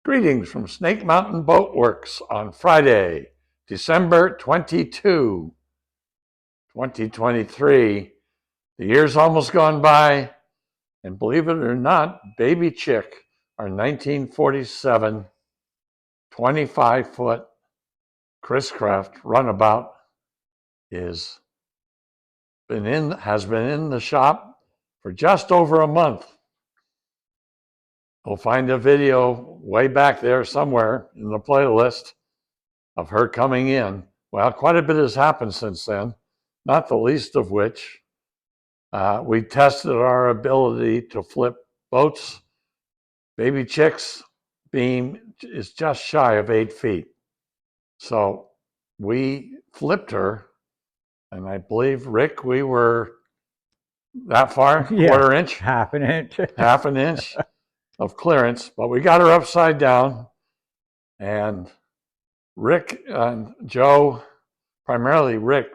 Greetings from Snake Mountain Boat Works on Friday, December 22, 2023. The year's almost gone by, and believe it or not, Baby Chick, our 1947 25-foot Chris Craft runabout, has been in the shop for just over a month. We'll find a video way back there somewhere in the playlist of her coming in. Well, quite a bit has happened since then, not the least of which we tested our ability to flip boats. Baby Chick's beam is just shy of 8 feet. So we flipped her, and I believe, Rick, we were that far, Yeah, quarter inch, half an inch. half an inch of clearance, but we got her upside down, and Rick and Joe, primarily Rick,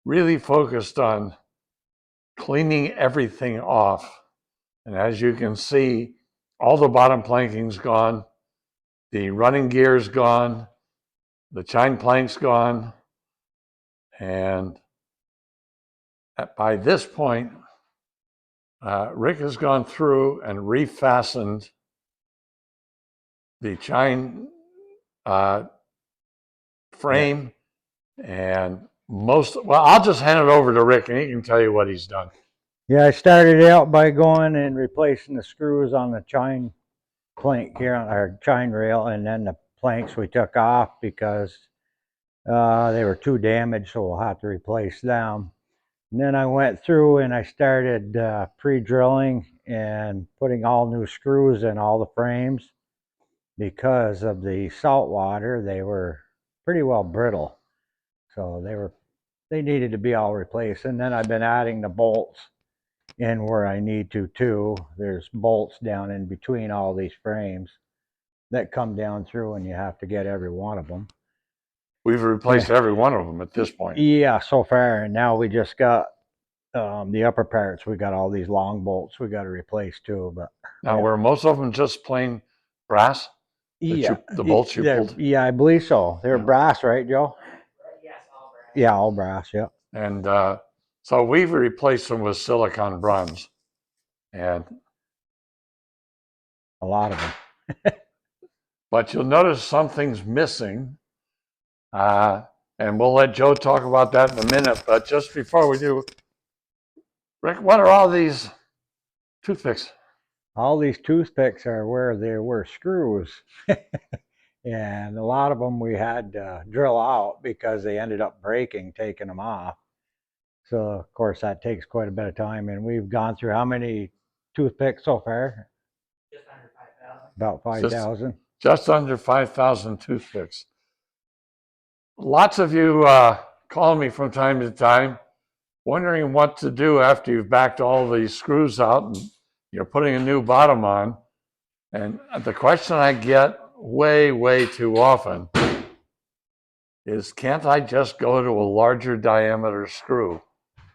really focused on cleaning everything off. And as you can see, all the bottom planking's gone, the running gear's gone, the chine plank's gone, and by this point, Rick has gone through and refastened the chine frame, and I'll just hand it over to Rick and he can tell you what he's done. Yeah, I started out by going and replacing the screws on the chine plank here on our chine rail, and then the planks we took off because they were too damaged, so we'll have to replace them. And then I went through and I started pre-drilling and putting all new screws in all the frames. Because of the salt water, they were pretty well brittle, so they needed to be all replaced. And then I've been adding the bolts in where I need to too. There's bolts down in between all these frames that come down through, and you have to get every one of them. We've replaced every one of them at this point. Yeah, so far, and now we just got the upper parts. We got all these long bolts we got to replace too. But now, were most of them just plain brass? Yeah, the bolts you pulled? Yeah, I believe so. They're brass, right, Joe? Yes, all brass. Yeah, all brass. Yeah. And so we've replaced them with silicon bronze, and A lot of them. but you'll notice something's missing, and we'll let Joe talk about that in a minute. But just before we do, Rick, what are all these toothpicks? All these toothpicks are where there were screws. And a lot of them we had to drill out because they ended up breaking, taking them off. So, of course, that takes quite a bit of time. And we've gone through how many toothpicks so far? Just under 5,000. About 5,000. Just under 5,000 toothpicks. Lots of you call me from time to time wondering what to do after you've backed all these screws out and you're putting a new bottom on. And the question I get way too often is, can't I just go to a larger diameter screw?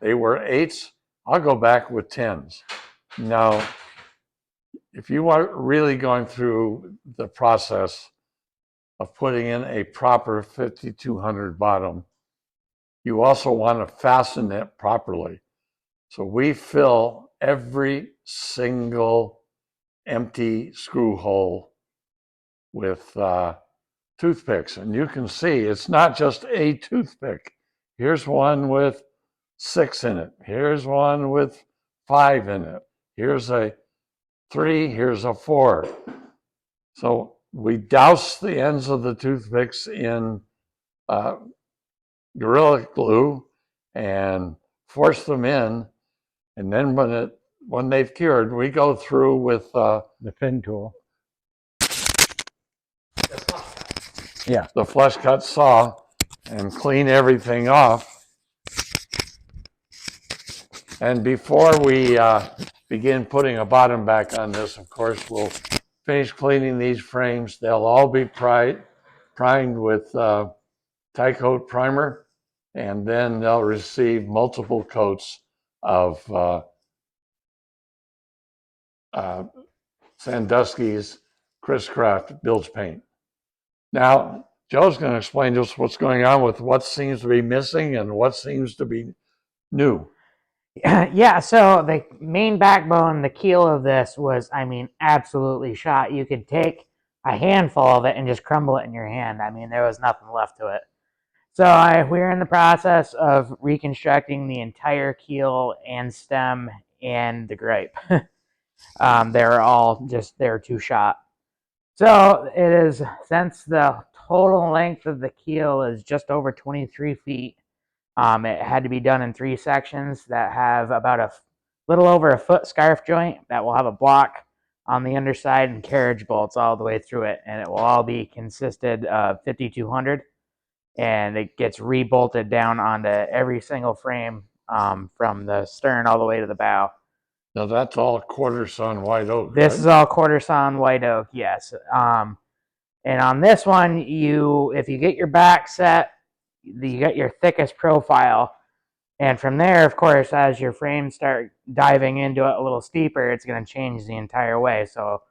They were 8s, I'll go back with 10s. Now, if you are really going through the process of putting in a proper 5200 bottom, you also want to fasten it properly. So we fill every single empty screw hole with toothpicks. And you can see it's not just a toothpick. Here's one with 6 in it. Here's one with 5 in it. Here's a 3, here's a 4. So we douse the ends of the toothpicks in Gorilla Glue and force them in. And then when they've cured, we go through with the fin tool. Yeah, the flush cut saw and clean everything off. And before we begin putting a bottom back on this, of course, we'll finish cleaning these frames. They'll all be primed with tie coat primer, and then they'll receive multiple coats of Sandusky's Chris Craft Bilge Paint. Now, Joe's going to explain to us what's going on with what seems to be missing and what seems to be new. Yeah, so the main backbone, the keel of this was, I mean, absolutely shot. You could take a handful of it and just crumble it in your hand. I mean, there was nothing left to it. So we're in the process of reconstructing the entire keel and stem and the gripe. They're too shot. So it is, since the total length of the keel is just over 23 feet, it had to be done in 3 sections that have about a little over a foot scarf joint that will have a block on the underside and carriage bolts all the way through it. And it will all be consisted of 5200, and it gets rebolted down onto every single frame from the stern all the way to the bow. Now that's all quarter sawn white oak. This right? is all quarter sawn white oak, yes. And on this one, if you get your back set, you get your thickest profile. And from there, of course, as your frames start diving into it a little steeper, it's going to change the entire way. So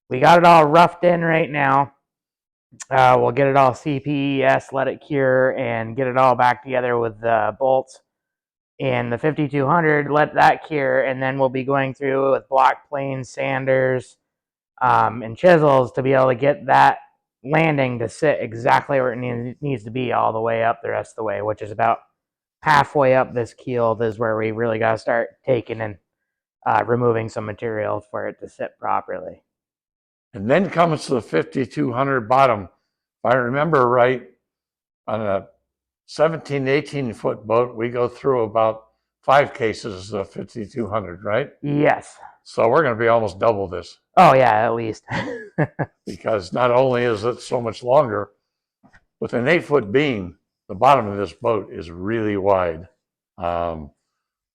we got it all roughed in right now. We'll get it all CPES, let it cure, and get it all back together with the bolts. And the 5200, let that cure, and then we'll be going through with block planes, sanders, and chisels to be able to get that landing to sit exactly where it needs to be all the way up the rest of the way, which is about halfway up this keel. This is where we really got to start taking and removing some material for it to sit properly. And then comes the 5200 bottom. If I remember right, on a 17, 18 foot boat, we go through about 5 cases of 5200, right? Yes. So we're going to be almost double this. Oh, yeah, at least. Because not only is it so much longer, with an 8-foot beam, the bottom of this boat is really wide. By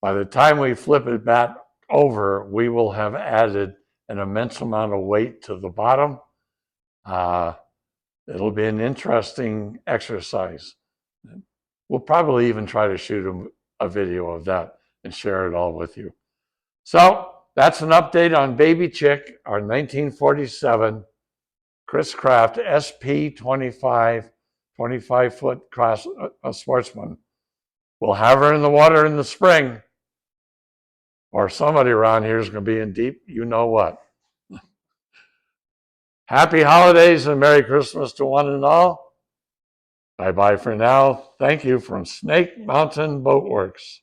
the time we flip it back over, we will have added an immense amount of weight to the bottom. It'll be an interesting exercise. We'll probably even try to shoot a video of that and share it all with you. So that's an update on Baby Chick, our 1947 Chris Craft SP 25-foot cross sportsman. We'll have her in the water in the spring, or somebody around here is going to be in deep, you know what. Happy holidays and Merry Christmas to one and all. Bye-bye for now. Thank you from Snake Mountain Boat Works.